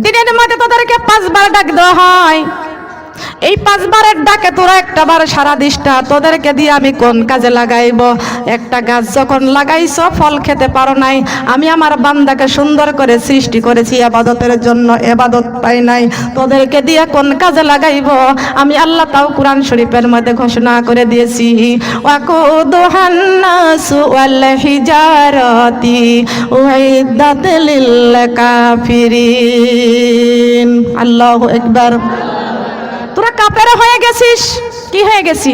দিনের মধ্যে তোদেরকে 5 বার ডাক দেওয়া হয়। এই 5 বারের ডাকে তোরা একটা বার সারা দিসটা, তোদেরকে দিয়ে আমি কোন কাজে লাগাইব? একটা গাছ যখন লাগাইছো ফল খেতে পারো নাই, আমি আমার বান্দাকে সুন্দর করে সৃষ্টি করেছি ইবাদতের জন্য, ইবাদত পাই নাই, তোদেরকে দিয়ে কোন কাজে লাগাইব? আমি আল্লাহ তাও কোরআন শরীফের মধ্যে ঘোষণা করে দিয়েছি, ওয়াকুদুহান নাসু ওয়াল হিজারাতি উইদ্দাত লিল কাফিরিন। আল্লাহু আকবার। তোরা কাফের হয়ে গেছিস। কি হয়ে গেছি?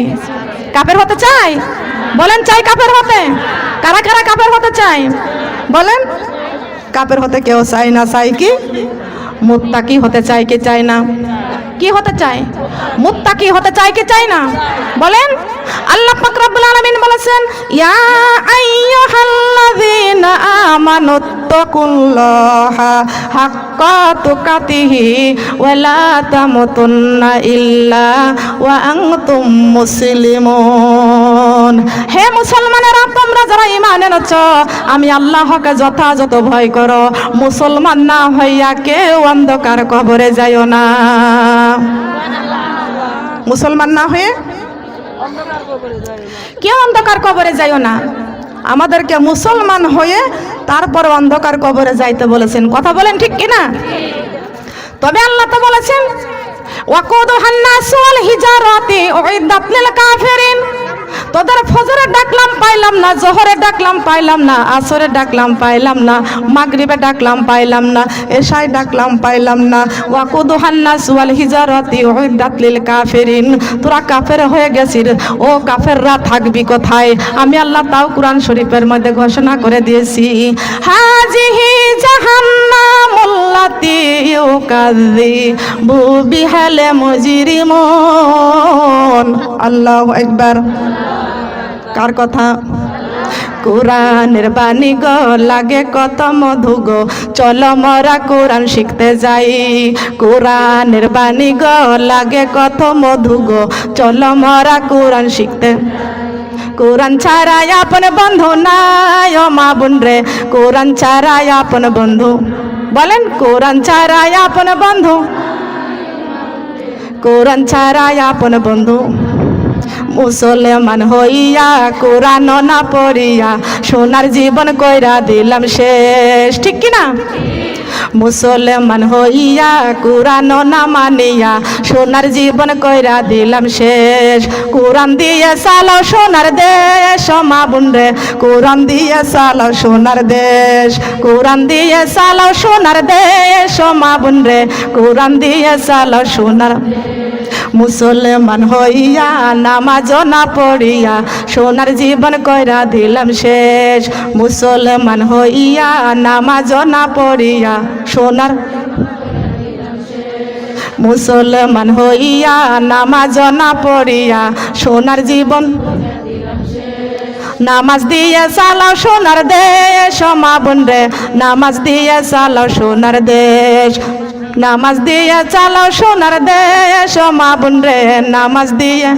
কাফের হতে চাই? বলেন চাই কাফের হতে? কারা কারা কাফের হতে চাই বলেন? কাফের হতে কেউ চাই না। চাই কি? মুত্তাকি হতে চাই কি চাই না? কি হতে চাই? মুত্তাকি হতে চাই কি চাই না? বলেন। আল্লাহ পাক রব্বুল আলামিন বলেছেন, ইয়া আইয়ুহাল্লাযীনা আমানুত্তাকুল্লাহা হাক্কা তুকাতিহি ওয়া লা তামুতুন্না ইল্লা ওয়া আনতুম মুসলিমুন। হে মুসলমানেরা, তোমরা যারা ঈমান এনেছো, আমি আল্লাহকে যথাযথ ভয় করো। মুসলমান না হইয়া কেউ অন্ধকার কবরে যাইও না। মুসলমান না হয়ে কেউ অন্ধকার কবরে যাইও না। আমাদেরকে মুসলমান হয়ে তারপর অন্ধকার কবরে যাইতে বলেছেন। কথা বলেন ঠিক কিনা? তবে আল্লাহ তো বলেছেন, ওয়াকুদুহান নাসু ওয়াল হিজারাতি উইদ্দাত লিল কাফিরিন। তোদের ফজরে ডাকলাম পাইলাম না, জোহরে ডাকলাম পাইলাম না, আসরে ডাকলাম পাইলাম না, মাগরিবে ডাকলাম পাইলাম না, এশায় ডাকলাম পাইলাম না। ওয়াকুদুহান নাসু ওয়াল হিজারাতি উইদ্দাত লিল কাফিরিন। তোরা কাফের হয়ে গেছিস। ও কাফেররা থাকবি কোথায়? আমি আল্লাহ তাও কোরআন শরীফের মধ্যে ঘোষণা করে দিয়েছি, হাজিহি জাহান্নামুল্লাতী ইউকাযযিবু বিহাল মুজরিমুন। আল্লাহু আকবার। কার কথা? কোরআনের বাণী গো, লাগে কত মধু গো, চলো মোরা কোরআন শিখতে যাই। কোরআনের বাণী গো, লাগে কত মধু গো, চলো মোরা কোরআন শিখতে। কোরআন ছাড়া আপন বন্ধু নাই ও মা বোন রে, কোরআন ছাড়া আপন বন্ধু। বলেন, কোরআন ছাড়া আপন বন্ধু, কোরআন ছাড়া আপন বন্ধু। মুসলমান হইয়া কোরআন না পড়িয়া সোনার জীবন কইরা দিলাম শেষ। ঠিক কিনা? মুসলমান হইয়া কোরআন না মানিয়া সোনার জীবন কইরা দিলাম শেষ। কোরআন দিয়ে চালাও সোনার দেশ ও মা বোন রে, কোরআন দিয়ে চালাও সোনার দেশ। কোরআন দিয়ে চালাও সোনার দেশ ও মা বোন রে, কোরআন দিয়ে চালাও সোনার। মুসলমান হইয়া নামাজ না পড়িয়া সোনার জীবন কইরা দিলাম শেষ। মুসলমান হইয়া নামাজ না পড়িয়া সোনার, মুসলমান হইয়া নামাজ না পড়িয়া সোনার জীবন। নামাজ দিয়ে চালাও সোনার দেশ ও মা বোন রে, নামাজ দিয়ে চালাও সোনার দেশ। নামাজ দিয়ে চালাও সোনার দেশ ও মা বোন রে, নামাজ দিয়ে।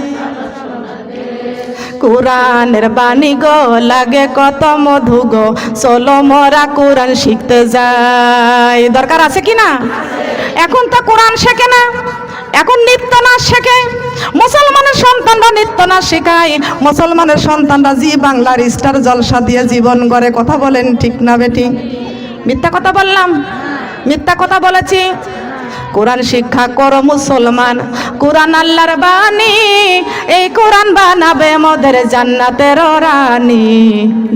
কোরআনের বাণী গো, লাগে কত মধু গো, চলো মোরা কোরআন শিখতে যাই। দরকার আছে কি না? এখন তো কোরআন শেখে না, এখন নৃত্য নাচ শেখে। মুসলমানের সন্তানরা নৃত্য নাচ শেখায়। মুসলমানের সন্তানরা জি বাংলার স্টার জলসা দিয়ে জীবন গড়ে। কথা বলেন ঠিক না বেটি? মিথ্যা কথা বললাম? মিথ্যা কথা বলেছি? কোরআন শিক্ষা করো মুসলমান, কোরআন আল্লাহর বাণী, এই কোরআন বানাবে মোদের জান্নাতের রানী,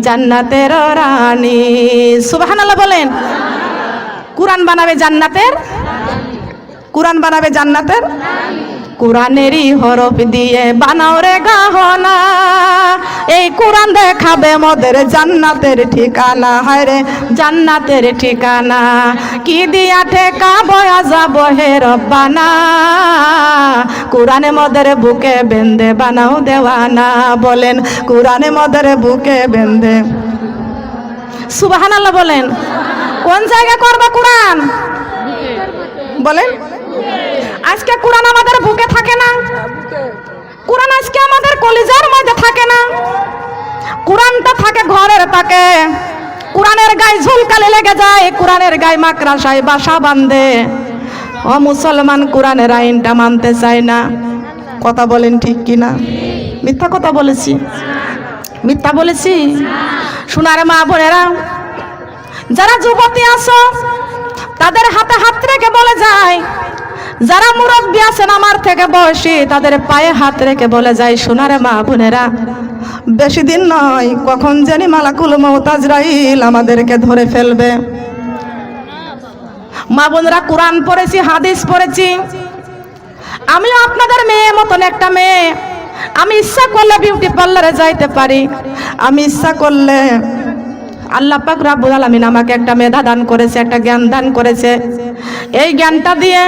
জান্নাতের রানী। সুবহানাল্লাহ বলেন। কোরআন বানাবে জান্নাতের, কোরআন বানাবে জান্নাতের। কোরআনেরই হরফ দিয়ে বানাও রে গহনা, এই কোরআন দেখাবে মোদের জান্নাতের ঠিকানা। হায় রে জান্নাতের ঠিকানা, কি দিয়া ঠেকাবো আযাব হে রব্বানা। কোরআনে মোদের বুকে বেঁধে বানাও দেওয়ানা। বলেন, কোরআনে মোদের বুকে বেঁধে। সুবহানাল্লাহ বলেন। কোন জায়গা করবা কোরআন? বলেন। আজকে কোরআন আমাদের বুকে থাকে না, কোরআন আজকে আমাদের কলিজার মধ্যে থাকে না। কোরআনটা থাকে ঘরের তাকে, কোরআনের গায়ে ঝুলকালে লেগে যায়, কোরআনের গায়ে মাকড়াসায় বাসা বাঁধে। ও মুসলমান, কোরআনের আইনটা মানতে চায় না। কথা বলেন ঠিক কিনা? মিথ্যা কথা বলেছি? মিথ্যা বলেছি? সোনার মা বোনেরা, যারা যুবতী আছো তাদের হাতে হাত রেখে বলে যায়, যারা মুরব্বী আছেন আমার থেকে বয়সী তাদের পায়ে হাত রেখে বলে যায়, সোনার মা বোনেরা, বেশি দিন নয়, কখন জানি মালাকুল মউত আজরাইল আমাদেরকে ধরে ফেলবে। মা বোনেরা, কোরআন পড়েছি, হাদিস পড়েছি। আমিও আপনাদের মেয়ে মতন একটা মেয়ে। আমি ইচ্ছা করলে বিউটি পার্লারে যাইতে পারি, আমি ইচ্ছা করলে আল্লাহ পাক রব্বুল আলামিন আমাকে একটা মেধা দান করেছে, একটা জ্ঞান দান করেছে। এই জ্ঞানটা দিয়ে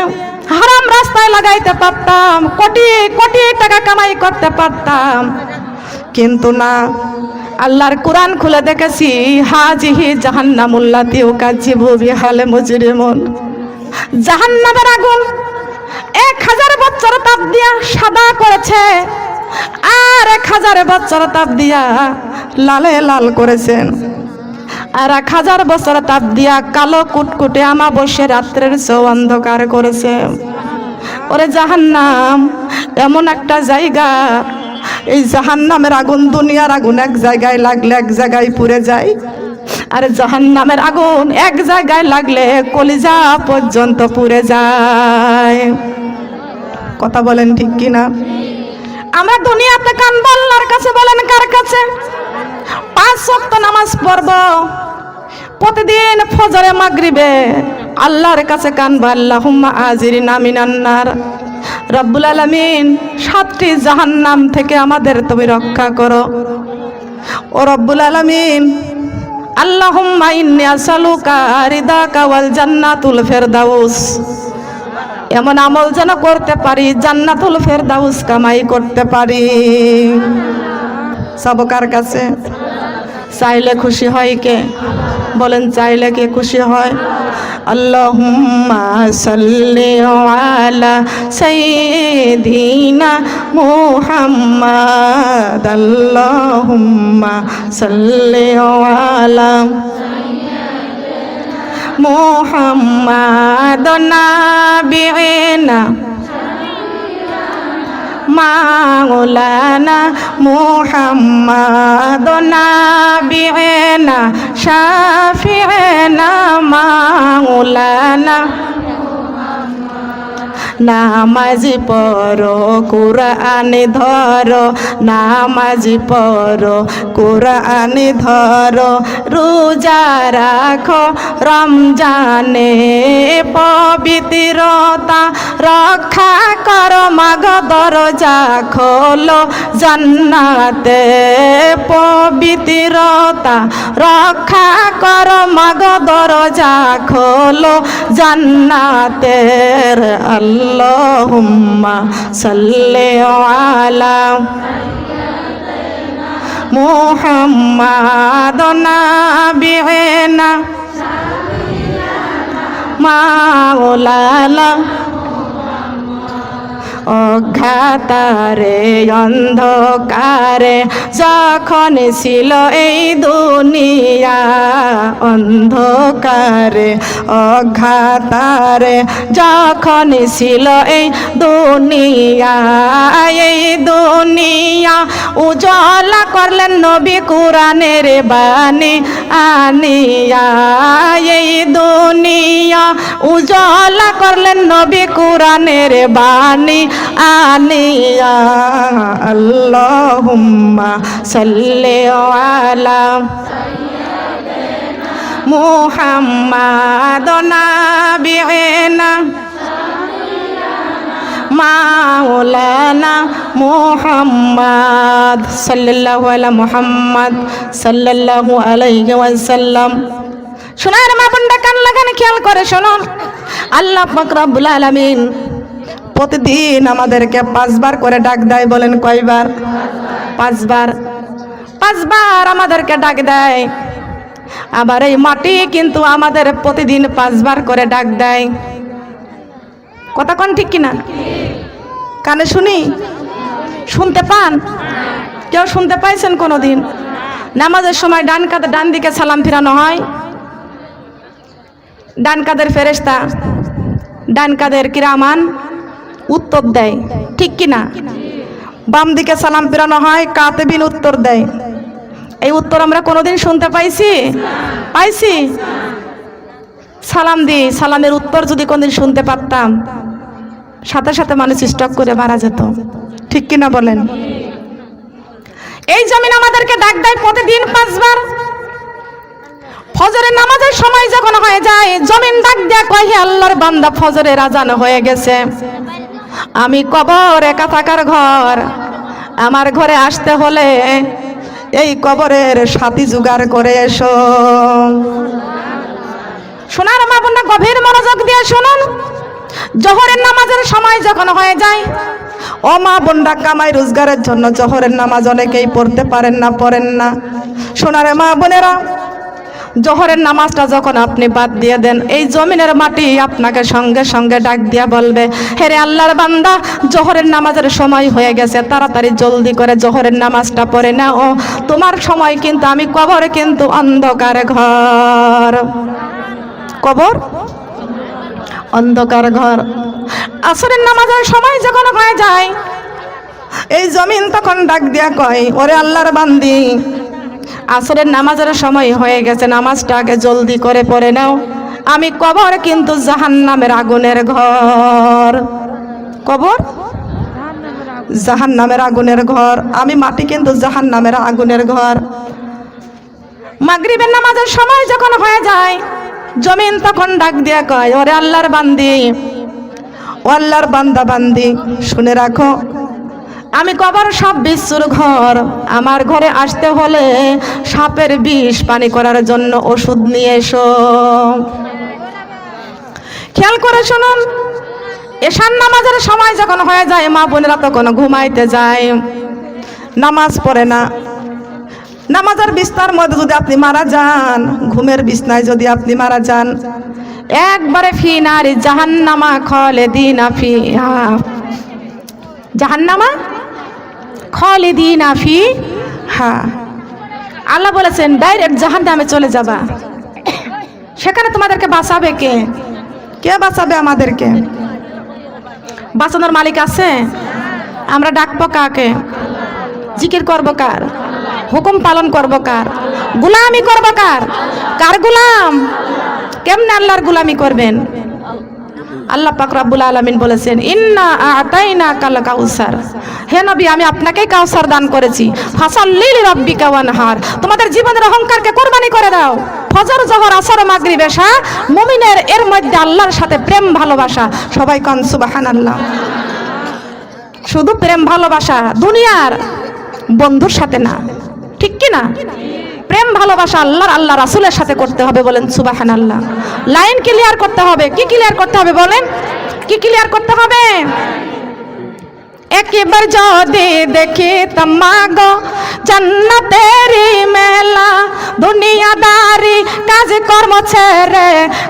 হারাম রাস্তায় লাগাইতে পারতাম, কোটি কোটি টাকা কামাই করতে পারতাম, কিন্তু না। আল্লাহর কোরআন খুলে দেখেছি, হাজিহি জাহান্নামুল্লাতি উকাজ্জিবু বিহালে মুজরিমুন। জাহান্নামের আগুন 1000 বছর তাপ দিয়া সাদা করেছে, আর 1000 বছর তাপ দিয়া লালে লাল করেছেন, আর 1000 বছর তাপ দিয়া কালো কুটকুটে আমাবস্যা রাত্রের চেয়েও অন্ধকার করেছে। ওরে জাহান্নাম এমন একটা জায়গা, এই জাহান্নামের আগুন, দুনিয়ার আগুন এক জায়গায় লাগলে এক জায়গায় পুড়ে যায়, আর জাহান্নামের আগুন এক জায়গায় লাগলে কলিজা পর্যন্ত পুড়ে যায়। কথা বলেন ঠিক কিনা? আমরা দুনিয়াতে কানবো আল্লাহর কাছে, বলেন কার কাছে? 5 ওয়াক্ত নামাজ পড়ব, প্রতিদিন ফজরে মাগরিবে আল্লাহর কাছে কানবো, আল্লাহুম্মা আজিরিনা মিনান নার। রব্বুল আলামিন, 7টি জাহান্নাম থেকে আমাদের তুমি রক্ষা করো। ও রব্বুল আলামিন, আল্লাহুম্মা ইন্নী আসআলুকা রিদাকা ওয়াল জান্নাতুল ফেরদাউস। এমন আমল যেন করতে পারি, জান্নাতুল ফেরদাউস কামাই করতে পারি। সব কার কাছে? চাইলে খুশি হয় কে? বলেন, চাইলে কে খুশি হয়? আল্লাহুম্মা সাল্লি আলা সাইয়্যিদিনা মুহাম্মাদ। আল্লাহুম্মা সাল্লি আলা মুহাম্মাদ নাবিয়িনা মাওলানা মুহাম্মাদ নাবিয়িনা শাফিয়িনা মাওলানা। নামাজি পড়ো, কুরআন ধরো, নামাজি পড়ো, কুরআন ধরো, রোজা রাখো, রমজানে পবিত্রতা রক্ষা করো, মাগ দরজা খোলো জান্নাতে, পবিত্রতা রক্ষা করো, মাগ দরজা খোলো জান্নাতের। আল্লাহুম্মা সাল্লি আলা মুহাম্মাদ নাবিয়িনা মাওলানা। অজ্ঞাতারে অন্ধকারে যখন ছিল এই দুনিয়া, অন্ধকারে অজ্ঞাতারে যখন ছিল এই দুনিয়া, এই দুনিয়া উজালা করলেন নবী কুরআনের বাণী আনিয়া, এই দুনিয়া উজালা করলেন নবী কুরআনের বাণী আনিয়া। আল্লাহুম্মা সাল্লি আলা মুহাম্মাদ নাবিয়িনা মাওলানা মুহাম্মাদ সাল্লাল্লাহু আলা মুহাম্মাদ সাল্লাল্লাহু আলাইহি ওয়াসাল্লাম। শোনার মা বোনরা, কান লাগান খেয়াল করে শুনুন। আল্লাহ পাক রব্বুল আলামিন প্রতিদিন আমাদেরকে 5 বার করে ডাক দেয়। বলেন কয়বার? 5 বার। 5 বার আমাদেরকে ডাক দেয়। আবার এই মাটি কিন্তু আমাদের প্রতিদিন 5 বার করে ডাক দেয়। কথা কোন ঠিক কিনা? কানে শুনি? শুনতে পান? কেউ শুনতে পাইছেন কোনোদিন? নামাজের সময় ডান দিকে সালাম ফিরানো হয়, ডান কাদের ফেরেশতা, ডান কাদের কিরামান উত্তর দেয়, ঠিক কিনা? বাম দিকে সালাম ফিরানো হয়, কাতেবিন উত্তর দেয়। এই উত্তর আমরা কোনোদিন শুনতে পাইছি? সালাম দিই, সালামের উত্তর যদি কোনদিন শুনতে পারতাম, সাথে সাথে মানুষ স্টক করে মারা যেত, ঠিক কিনা বলেন? এই জমিন আমাদেরকে ডাক দেয় প্রতিদিন 5 বার। ফজরের নামাজের সময় যখন হয়ে যায়, জমিন ডাক দেয়, কয় হে আল্লাহর বান্দা, ফজরের আজান হয়ে গেছে, আমি কবর একা থাকার ঘর, আমার ঘরে আসতে হলে এই কবরের সাথী জোগাড় করে এসো। শোনার মা বোনরা গভীর মনোযোগ দিয়ে শুনুন। জোহরের নামাজের সময় যখন হয়ে যায়, ও মা বোনরা, কামাই রোজগারের জন্য জোহরের নামাজ অনেকেই পড়তে পারেন না, পড়েন না। শোনারে মা বোনেরা, জোহরের নামাজটা যখন আপনি বাদ দিয়ে দেন, এই জমিনের মাটি আপনাকে সঙ্গে সঙ্গে ডাক দিয়া বলবে, হে রে আল্লাহর বান্দা, জোহরের নামাজের সময় হয়ে গেছে, তাড়াতাড়ি জলদি করে জোহরের নামাজটা পড়ে নাও, তোমার সময় কিন্তু আমি কবরে কিন্তু অন্ধকার ঘর, কবর অন্ধকার ঘর। আসরের নামাজের সময় যখন হয়ে যায়, এই জমিন তখন ডাক দিয়া কয়, ওরে আল্লাহর বান্দি, আসরের নামাজের সময় হয়ে গেছে, নামাজটা আগে জলদি করে পড়ে নাও, আমি কবর কিন্তু জাহান্নামের আগুনের ঘর, কবর জাহান্নামের আগুনের ঘর, আমি মাটি কিন্তু জাহান্নামের আগুনের ঘর। মাগরিবের নামাজের সময় যখন হয়ে যায়, জমিন তখন ডাক দিয়া কয়, ওরে আল্লাহর বান্দি, ও আল্লাহর বান্দা বান্দি, শুনে রাখো, আমি কবর সব বিশ্বর ঘর, আমার ঘরে আসতে হলে সাপের বিষ পানি করার জন্য ওষুধ নিয়ে এসো। খেয়াল করে শুনুন, এশার নামাজের সময় যখন হয়ে যায়, মা বোনেরা তখন ঘুমাইতে যায়, নামাজ পড়ে না। নামাজের বিস্তার মধ্যে যদি আপনি মারা যান, ঘুমের বিছনায় যদি আপনি মারা যান, একবারে ফি নারি জাহান্নামা খালিদিনা ফিহা, জাহান্নামা খালিদিনা ফিহা, আল্লাহ বলেছেন ডাইরেক্ট জাহান্নামে চলে যাবা। সেখানে তোমাদেরকে বাঁচাবে কে? কে বাঁচাবে আমাদেরকে? বাঁচানোর মালিক আছে? আমরা ডাকবো কাকে? জিকির করবো কার? হুকুম পালন করবো কার? গোলামি করবো কার? কার গোলাম? কেমনে আল্লাহর গোলামি করবেন? আল্লাহ পাক রব্বুল আলামিন বলেছেন, ইন্না আতাইনাকাল কাউসার, হে নবী, আমি আপনাকে কাউসার দান করেছি, ফাসাল্লি লিরাব্বিকা ওয়ানহার, তোমাদের জীবনের অহংকারকে কুরবানি করে দাও। ফজর, জোহর, আসর, মাগরিব, এশা, মুমিনের এর মধ্যে আল্লাহর সাথে প্রেম ভালোবাসা। সবাই কোন সুবহানাল্লাহ। শুধু প্রেম ভালোবাসা, দুনিয়ার বন্ধুর সাথে না, ঠিক কি না? প্রেম ভালোবাসা আল্লাহ রাসূলের সাথে করতে হবে, বলেন সুবহানাল্লাহ। লাইন ক্লিয়ার করতে হবে। কি ক্লিয়ার করতে হবে বলেন? কি ক্লিয়ার করতে হবে? একবার যদি দেখি তমাগো জান্নাতেরি মেলা, দুনিয়াদারি কাজ কর্ম ছেড়ে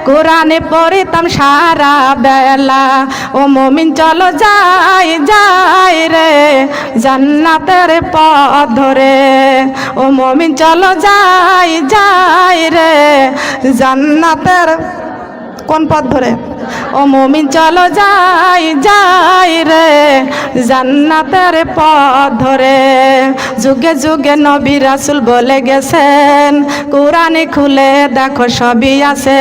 কোরআনে পড়িতাম সারা বেলা, ও মুমিন চলো যাই যাই রে জান্নাতের পথ ধরে, ও মুমিন চলো যাই যাই রে জান্নাতের কোন পথ ধরে? ও মুমিন চলো যাই যাই রে জান্নাতের পথ ধরে। যুগে যুগে নবী রাসূল বলে গেছেন, কোরআনে খুলে দেখো সবই আছে,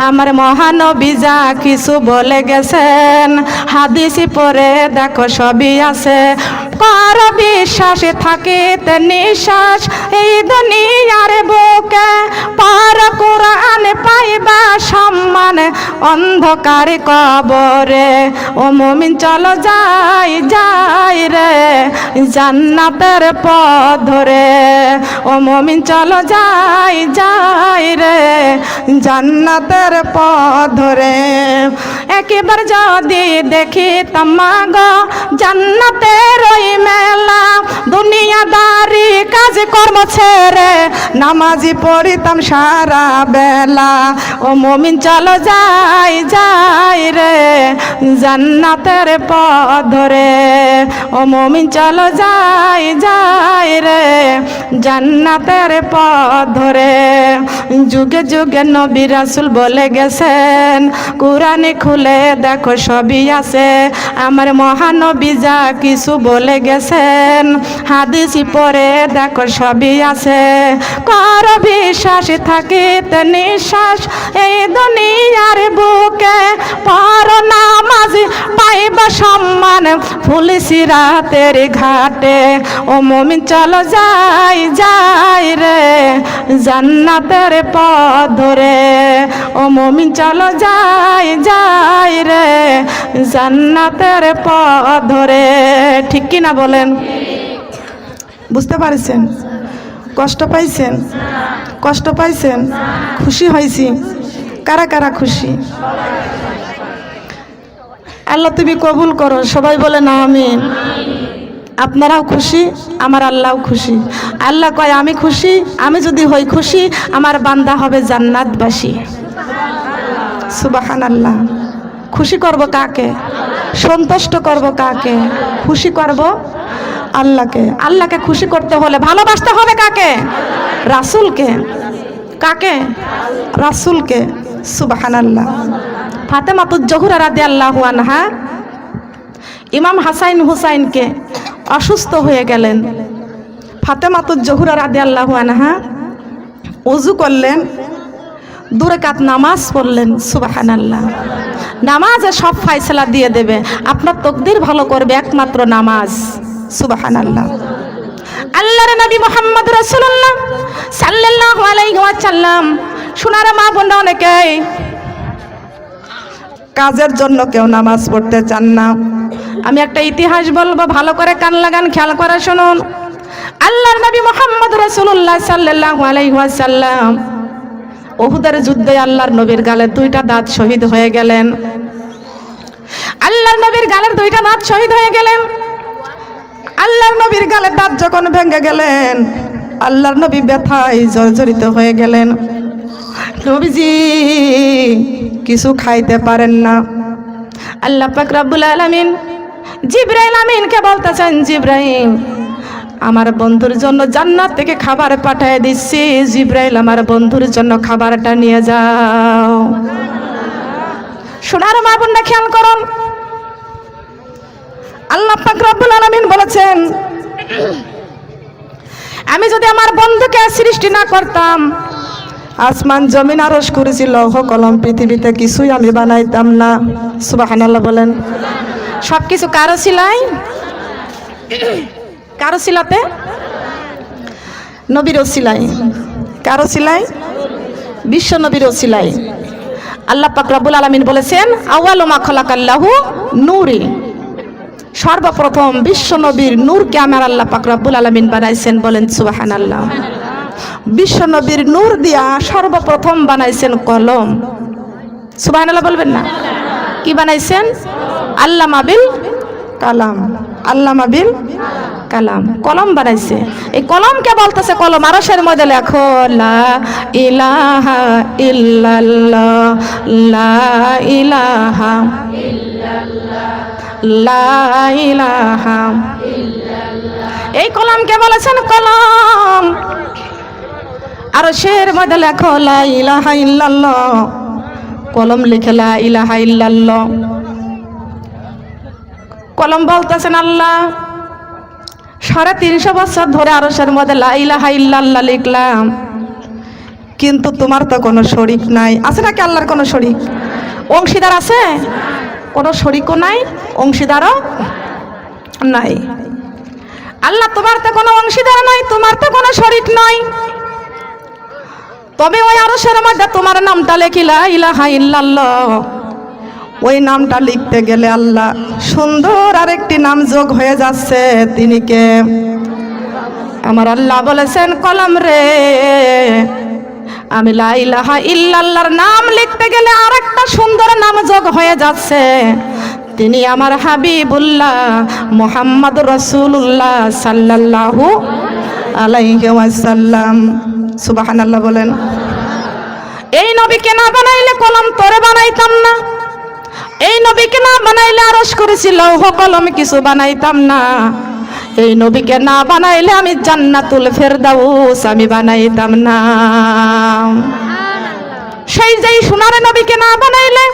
আমার মহানবী যা কিছু বলে গেছেন, হাদিসে পড়ে দেখো সবই আছে। কার বিশ্বাসে থাকিতে নিঃশ্বাস এই দুনিয়ার বুকে, পার কোরআনে পাইবা সম্মান অন্ধকার কবরে, ও মুমিন চলো যাই যাই রে জান্নাতের পথ ধরে, ও মুমিন চলো যাই যাই রে জান্নাতের পথ ধরে। একবার যদি দেখি তামাগো জান্নাতের ওই মেলা, দুনিয়াদারি কাজ কর্ম ছেড়ে নামাজি পড়িতাম সারা বেলা, ও মুমিন চলো যাই যাই রে জান্নাতের পথ ধরে। ও মুমিন চলো যাই যাই রে জান্নাতের পথ ধরে। যুগে যুগে নবী রাসূল বলে গেছেন, কোরআনে খুলে দেখো সবই আছে। আমার মহানবী যা কিছু বলে গেছেন, হাদিসি পড়ে দেখো সবই আছে। কর বিশ্বাস থাকিতে নিঃশ্বাস এই দুনিয়ার বুকে, পর নামাজ পাইবা সম্মান পুলিশি রাতের ঘাটে। ও মুমিন চলো যাই যাই রে জান্নাতের পথ ধরে। ও মুমিন চলো যাই যাই রে জান্নাতের পথ ধরে। ঠিক কি না বলেন? বুঝতে পারছেন? কষ্ট পাইছেন? কষ্ট পাইছেন? খুশি হয়েছি? কারা কারা খুশি? আল্লাহ তুমি কবুল করো, সবাই বলে না আমিন। আপনারাও খুশি, আমার আল্লাহও খুশি। আল্লাহ কয় আমি খুশি, আমি যদি হই খুশি আমার বান্দা হবে জান্নাতবাসী। সুবহানাল্লাহ। খুশি করব কাকে? সন্তুষ্ট করব কাকে? খুশি করব আল্লাহকে। আল্লাহকে খুশি করতে হলে ভালোবাসতে হবে কাকে? রাসূলকে। কাকে? রাসূলকে। সুবহানাল্লাহ। ফাতেমাতুজ জোহরা রাদিয়াল্লাহু আনহা ইমাম হাসান হুসাইনকে অসুস্থ হয়ে গেলেন। ফাতেমাতুজ জোহরা রাদিয়াল্লাহু আনহা ওযু করলেন, 2 রাকাত নামাজ পড়লেন। সুবহানাল্লাহ। নামাজে সব ফয়সালা দিয়ে দেবে, আপনার তাকদীর ভালো করবে একমাত্র নামাজ। সুবহানাল্লাহ। আল্লাহর নবী মুহাম্মদ রাসূলুল্লাহ সাল্লাল্লাহু আলাইহি ওয়াসাল্লাম, সোনার মা বোনরা অনেকেই কাজের জন্য কেউ নামাজ পড়তে চান না। আমি একটা ইতিহাস বলবো, ভালো করে কান লাগান, খেয়াল করে শুনুন। আল্লাহর নবী মুহাম্মদ রাসূলুল্লাহ সাল্লাল্লাহু আলাইহি ওয়াসাল্লাম উহুদের যুদ্ধে আল্লাহর নবীর গালের 2টা দাঁত শহীদ হয়ে গেলেন। আল্লাহর নবীর গালের 2টা দাঁত শহীদ হয়ে গেলেন। আল্লাহর নবীর গালের দাঁত যখন ভেঙে গেলেন, আল্লাহর নবী ব্যথায় জর্জরিত হয়ে গেলেন। নবীজি কিছু খাইতে পারেন না। আল্লাহ পাক রব্বুল আলামিন জিবরাইল আমিনকে বলতেছেন, জিবরাইল আমার বন্ধুর জন্য জান্নাত থেকে খাবার পাঠিয়ে দিচ্ছি, জিবরাইল আমার বন্ধুর জন্য খাবারটা নিয়ে যাও। সোনার মা বোনরা খেয়াল করুন, আল্লাহ পাক রব্বুল আলামিন বলেছেন, আমি যদি আমার বন্ধুকে সৃষ্টি না করতাম, আসমান জমিন আরশ কুরসি লৌহ কলম পৃথিবীতে কিছুই আমি বানাইতাম না। সুবহানাল্লাহ বলেন। সব কিছু কারো ছিলাই? কারো ছিলাতে? নবীর ওসিলাই। কারো ছিলাই? বিশ্ব নবীর ওসিলাই। আল্লাহ পাক রব্বুল আলামিন বলেছেন, আউয়ালু মা খালাকাল্লাহু নূরি। সর্বপ্রথম বিশ্ব নবীর নূরকে আমার আল্লাহ পাক রব্বুল আলামিন বানাইছেন। বলেন সুবহানাল্লাহ। বিশ্ব নবীর নূর দিয়া সর্বপ্রথম বানাইছেন কলম। সুবহানাল্লাহ বলবেন না? কি বানাইছেন? আল্লামা বিল কালাম। আল্লামা বিল কালাম, কলম বানাইছে। এই কলমকে বলতেছে কলম, আরশের মধ্যে লেখো লা ইলাহা ইল্লাল্লাহ, লা ইলাহা ইল্লাল্লাহ, লা ইলাহা ইল্লাল্লাহ। এই কলমকে বলেছেন কলম। আরশের মধ্যে লেখো লা ইলাহা ইল্লাল্লাহ, কলম লিখে লা ইলাহা ইল্লাল্লাহ। কলম বলতেছেন আল্লাহ 350 বছর ধরে আরশের মধ্যে লা ইলাহা ইল্লাল্লাহ লিখলাম, কিন্তু তোমার তো কোনো শরীক নাই। আছে নাকি আল্লাহর কোনো শরীক? অংশীদার আছে? কোনো শরীকও নাই, অংশীদারও নাই। আল্লাহ তোমার তো কোনো অংশীদার নাই, তোমার তো কোনো শরীক নাই। তবে ওই আরশের মধ্যে তোমার নামটা লেখি লা ইলাহা ইল্লাল্লাহ। ওই নামটা লিখতে গেলে আল্লাহ সুন্দর আরেকটি নাম যোগ হয়ে যাচ্ছে। তিনি কে? আমার আল্লাহ বলেছেন, কলম রে, আমি লা ইলাহা ইল্লাল্লাহর নাম লিখতে গেলে আরেকটা সুন্দর নাম যোগ হয়ে যাচ্ছে। তিনি আমার হাবিবুল্লাহ মুহাম্মদুর রাসূলুল্লাহ সাল্লাল্লাহু আলাইহি ওয়াসাল্লাম। সুবহানাল্লাহ বলেন। এই নবীকে না বানাইলে কলম তোরে বানাইতাম না। এই নবীকে না বানাইলে আরশ করেছিল কলম কিছু বানাইতাম না। এই নবীকে না বানাইলে আমি জান্নাতুল ফেরদাউস আমি বানাইতাম না। সেই যেই সোনার নবীকে না বানাইলে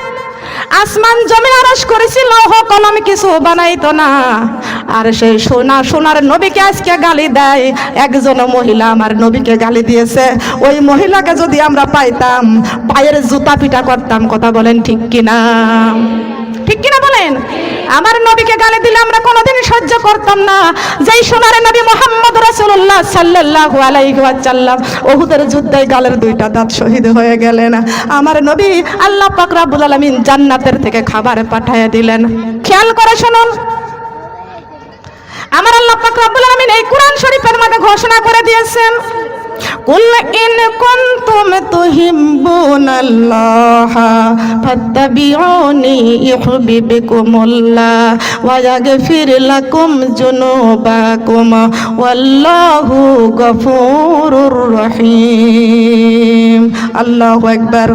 আসমান জমিন আরশ করেছিল কলম কিছু বানাইতো না। আর সেই সোনার নবীকে আজকে গালি দেয় একজন মহিলা, আমার নবীকে গালি দিয়েছে। ওই মহিলাকে যদি আমরা পাইতাম পায়ের জুতা পিটা করতাম। কথা বলেন ঠিক কিনা? ঠিক কিনা বলেন? আমার নবীকে গালি দিলে আমরা কোনোদিন সহ্য করতাম না। যেই সোনার নবী মুহাম্মদ রাসূলুল্লাহ সাল্লাল্লাহু আলাইহি ওয়াসাল্লাম উহুদের যুদ্ধে গালের দুইটা দাঁত শহীদ হয়ে গেলেন। আমার নবী আল্লাহ পাক রব্বুল আলামিন জান্নাতের থেকে খাবার পাঠিয়ে দিলেন। খেয়াল করে শুনুন, আমার আল্লাহ পাক রব্বুল আলামিন এই কোরআন শরীফের মধ্যে ঘোষণা করে দিয়েছেন, কুল ইন কুনতুম তুহিব্বুনাল্লাহ ফাত্তাবিউনি ইউহিব্বুকুমুল্লাহ ওয়া ইয়াগফির লাকুম যুনুবাকুম ওয়াল্লাহু গফুরুর রহিম। আল্লাহু আকবার।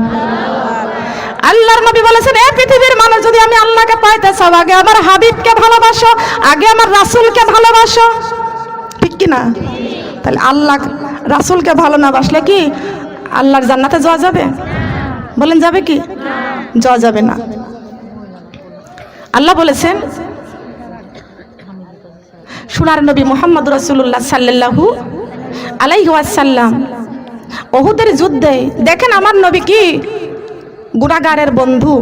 আল্লাহর নবী বলেছেন, এই পৃথিবীর মানুষ যদি আমি আল্লাহকে পাইতে চাও আগে আমার হাবিবকে ভালোবাসো, আগে আমার রাসূলকে ভালোবাসো। ঠিক কি না? তাহলে আল্লাহ রাসূলকে ভালো না বাসলে কি আল্লাহর জান্নাতে যাওয়া যাবে? বলেন যাবে কি? যাওয়া যাবে না। আল্লাহ বলেছেন, সোনার নবী মুহাম্মদ রাসূলুল্লাহ সাল্লাল্লাহু আলাইহি ওয়াসাল্লাম উহুদের যুদ্ধে দেখেন আমার নবী কি গুনাহগারের বন্ধু।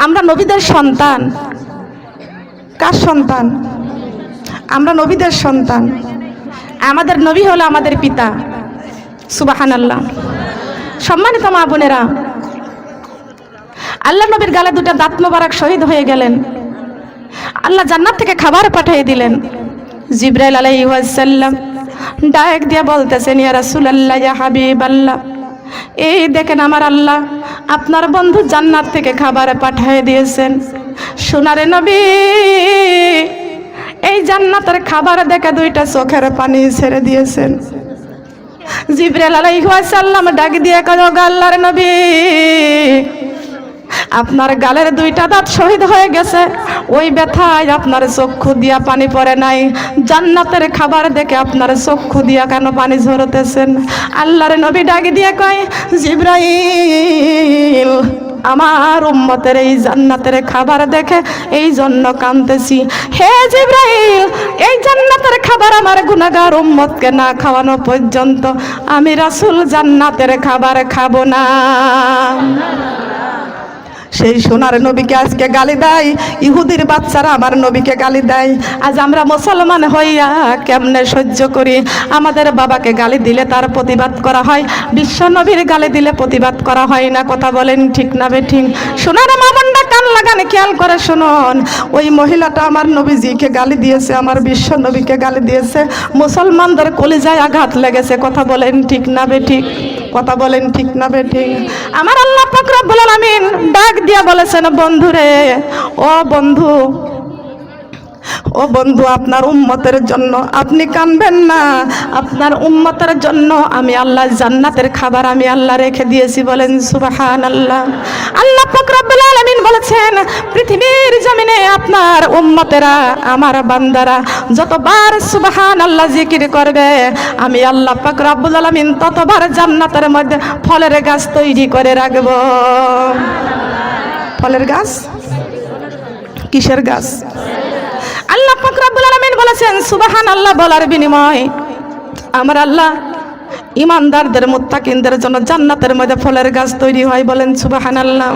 আমরা নবীদের সন্তান। কার সন্তান? আমরা নবীদের সন্তান। আমাদের নবী হলো আমাদের পিতা। সুবহানাল্লাহ। সম্মানিত মা বোনেরা, আল্লাহ নবীর গালে দুটো দাঁত মোবারক শহীদ হয়ে গেলেন। আল্লাহ জান্নাত থেকে খাবার পাঠিয়ে দিলেন। জিবরাইল আলাইহিস সালাম ডাক দিয়ে বলতেছেন, ইয়া রাসূলুল্লাহ, ইয়া হাবিবাল্লাহ, এই দেখেন আমার আল্লাহ আপনার বন্ধু জান্নাত থেকে খাবার পাঠিয়ে দিয়েছেন। সোনারে নবী এই জান্নাতের খাবার দেখে দুইটা চোখের পানি ছেড়ে দিয়েছেন। জিবরাইল আলাইহিস সালাম ডাক দিয়ে কয়, আল্লাহর নবী, আপনার গালের দুইটা দাঁত শহীদ হয়ে গেছে, ওই ব্যথায় আপনার চক্ষু দিয়া পানি পড়ে নাই। জান্নাতের খাবার দেখে আপনার চক্ষু দিয়া কেন পানি ঝরতেছেন? আল্লাহর নবী ডাক দিয়ে কয়, জিবরাইল, আমার উম্মতের এই জান্নাতের খাবার দেখে এই জন্য কাঁদতেছি। হে জিবরাইল, এই জান্নাতের খাবার আমার গুনাহগার উম্মতকে না খাওয়ানো পর্যন্ত আমি রাসূল জান্নাতের খাবার খাবো না। সেই সোনার নবীকে আজকে গালি দেয় ইহুদির বাচ্চারা, আমার নবীকে গালি দেয়। আজ আমরা মুসলমান হইয়া কেমনে সহ্য করি? আমাদের বাবাকে গালি দিলে তার প্রতিবাদ করা হয়, বিশ্ব নবীর গালি দিলে প্রতিবাদ করা হয় না। কথা বলেন ঠিক না বেঠিক? সোনার মা বোনরা কান লাগান, খেয়াল করে শুনুন। ওই মহিলাটা আমার নবীজিকে গালি দিয়েছে, আমার বিশ্ব নবীকে গালি দিয়েছে। মুসলমানদের কলিজায় আঘাত লেগেছে। কথা বলেন ঠিক না বেঠিক? কথা বলেন ঠিক না বেঠিক? আমার আল্লাহ পাক রব্বুল আলামিন ডাক দিয়া বলেছেন, বন্ধুরে, ও বন্ধু, ও বন্ধু, আপনার উম্মতের জন্য আপনি কাঁদবেন না। আপনার উম্মতের জন্য আমি আল্লাহ জান্নাতের খাবার আমি আল্লাহ রেখে দিয়েছি। বলেন সুবহানাল্লাহ। আল্লাহ পাক রব্বুল আলামিন বলেছেন, পৃথিবীর জমিনে আপনার উম্মতেরা, আমার বান্দারা যতবার সুবহানাল্লাহ জিকির করবে আমি আল্লাহ পাক রব্বুল আলামিন ততবার জান্নাতের মধ্যে ফলের গাছ তৈরি করে রাখব। ফলের গাছ? কিসের গাছ? আল্লাহ পাক রব্বুল আলামিন বলেছেন, সুবহানাল্লাহ বলার বিনিময় আমার আল্লাহ ইমানদারদের মুত্তাকিনদের জন্য জান্নাতের মধ্যে ফলের গাছ তৈরি হয়। বলেন সুবহানাল্লাহ।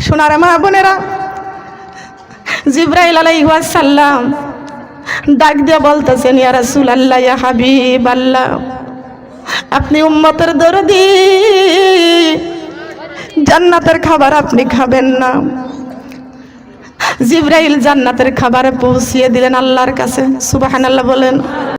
সোনার মা বোনেরা, জিবরাইল আলাইহিস সালাম ডাক দিয়ে বলতেছেন, ইয়া রাসূলুল্লাহ, ইয়া হাবিবাল্লাহ, আপনি উম্মতের দরদি, জান্নাতের খাবার আপনি খাবেন না। জিবরাইল জান্নাতের খাবারে পৌঁছিয়ে দিলেন আল্লাহর কাছে। সুবহানাল্লাহ বলেন।